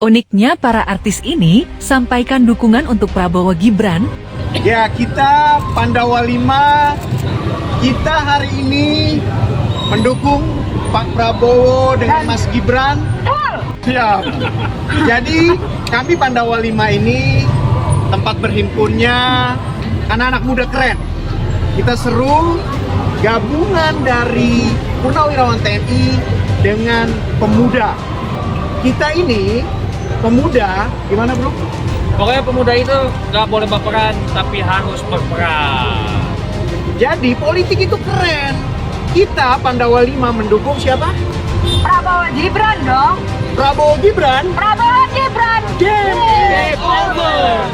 Uniknya para artis ini sampaikan dukungan untuk Prabowo Gibran. Ya, kita Pandawa 5, kita hari ini mendukung Pak Prabowo dengan Mas Gibran. Siap. Jadi kami Pandawa 5 ini tempat berhimpunnya anak-anak muda keren. Kita seru gabungan dari Purnawirawan TNI dengan pemuda. Kita ini pemuda, gimana bro? Pokoknya pemuda itu nggak boleh baperan, tapi harus berperan. Jadi politik itu keren. Kita Pandawa 5 mendukung siapa? Prabowo Gibran dong. Prabowo Gibran. Prabowo Gibran. Game over.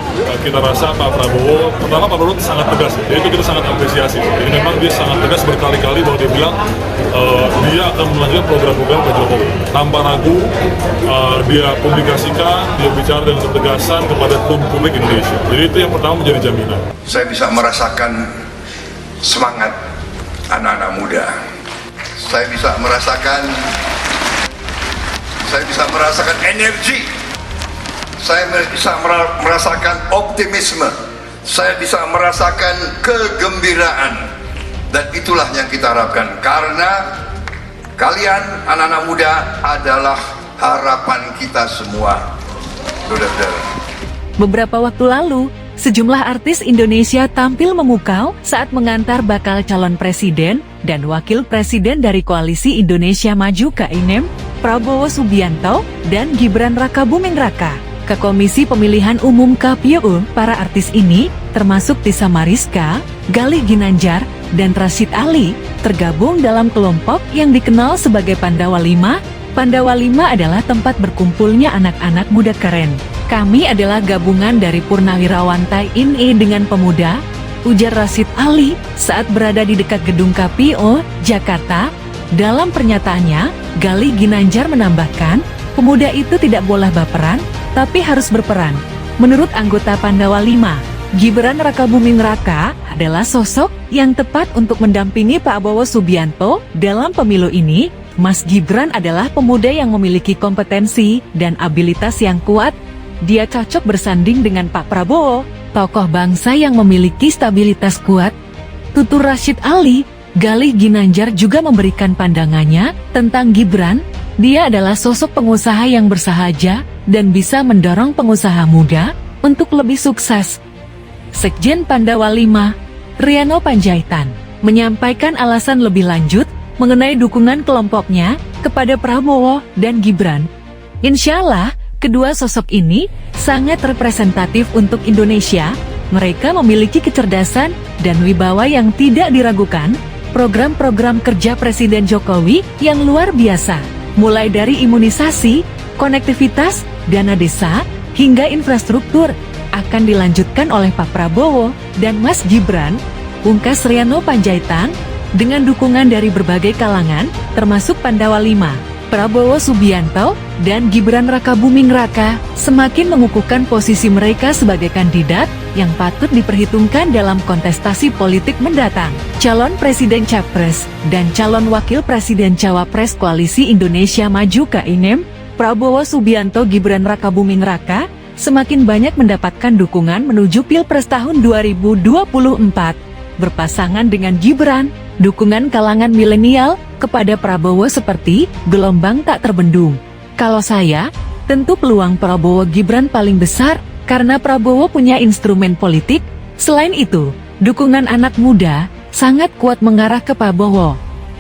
Kita rasa Pak Prabowo, pertama Pak Prabowo sangat tegas, jadi itu kita sangat apresiasi. Jadi memang dia sangat tegas berkali-kali bahwa dia bilang dia akan melanjutkan program-program Pak Jokowi. Tanpa ragu, dia publikasikan, dia bicara dengan ketegasan kepada publik Indonesia. Jadi itu yang pertama menjadi jaminan. Saya bisa merasakan semangat anak-anak muda. Saya bisa merasakan energi. Saya bisa merasakan optimisme. Saya bisa merasakan kegembiraan. Dan itulah yang kita harapkan. Karena kalian anak-anak muda adalah harapan kita semua. Saudara-saudara. Beberapa waktu lalu, sejumlah artis Indonesia tampil memukau saat mengantar bakal calon presiden dan wakil presiden dari Koalisi Indonesia Maju (KINEM), Prabowo Subianto dan Gibran Rakabuming Raka ke Komisi Pemilihan Umum KPU. Para artis ini, termasuk Tisa Mariska, Galih Ginanjar, dan Rashid Ali, tergabung dalam kelompok yang dikenal sebagai Pandawa 5. Pandawa 5 adalah tempat berkumpulnya anak-anak muda keren. Kami adalah gabungan dari Purnawirawan TNI dengan pemuda, ujar Rashid Ali saat berada di dekat gedung KPU, Jakarta. Dalam pernyataannya, Galih Ginanjar menambahkan, pemuda itu tidak boleh baperan, tapi harus berperan. Menurut anggota Pandawa 5, Gibran Rakabuming Raka adalah sosok yang tepat untuk mendampingi Pak Prabowo Subianto dalam pemilu ini. Mas Gibran adalah pemuda yang memiliki kompetensi dan abilitas yang kuat. Dia cocok bersanding dengan Pak Prabowo, tokoh bangsa yang memiliki stabilitas kuat. Tutur Rashid Ali, Galih Ginanjar juga memberikan pandangannya tentang Gibran. Dia adalah sosok pengusaha yang bersahaja dan bisa mendorong pengusaha muda untuk lebih sukses. Sekjen Pandawa 5, Riano Panjaitan, menyampaikan alasan lebih lanjut mengenai dukungan kelompoknya kepada Prabowo dan Gibran. Insya Allah, kedua sosok ini sangat representatif untuk Indonesia. Mereka memiliki kecerdasan dan wibawa yang tidak diragukan. Program-program kerja Presiden Jokowi yang luar biasa, mulai dari imunisasi, konektivitas, dana desa, hingga infrastruktur, akan dilanjutkan oleh Pak Prabowo dan Mas Gibran, ungkas Riano Panjaitan, dengan dukungan dari berbagai kalangan, termasuk Pandawa 5. Prabowo Subianto dan Gibran Rakabuming Raka semakin mengukuhkan posisi mereka sebagai kandidat yang patut diperhitungkan dalam kontestasi politik mendatang. Calon Presiden Capres dan calon Wakil Presiden Cawapres Koalisi Indonesia Maju (KINEM), Prabowo Subianto Gibran Rakabuming Raka semakin banyak mendapatkan dukungan menuju Pilpres tahun 2024. Berpasangan dengan Gibran, dukungan kalangan milenial kepada Prabowo seperti gelombang tak terbendung. Kalau saya, tentu peluang Prabowo Gibran paling besar karena Prabowo punya instrumen politik. Selain itu, dukungan anak muda sangat kuat mengarah ke Prabowo,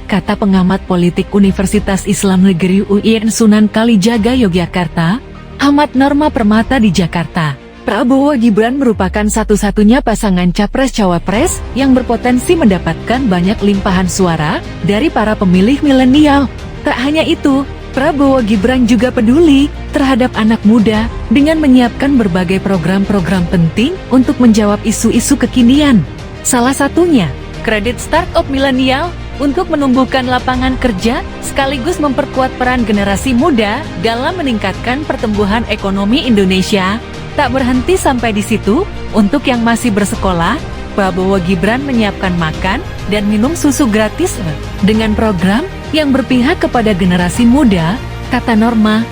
kata pengamat politik Universitas Islam Negeri UIN Sunan Kalijaga Yogyakarta, Ahmad Norma Permata di Jakarta. Prabowo Gibran merupakan satu-satunya pasangan Capres-Cawapres yang berpotensi mendapatkan banyak limpahan suara dari para pemilih milenial. Tak hanya itu, Prabowo Gibran juga peduli terhadap anak muda dengan menyiapkan berbagai program-program penting untuk menjawab isu-isu kekinian. Salah satunya, kredit startup milenial untuk menumbuhkan lapangan kerja sekaligus memperkuat peran generasi muda dalam meningkatkan pertumbuhan ekonomi Indonesia. Tak berhenti sampai di situ, untuk yang masih bersekolah, Prabowo Gibran menyiapkan makan dan minum susu gratis dengan program yang berpihak kepada generasi muda, kata Norma.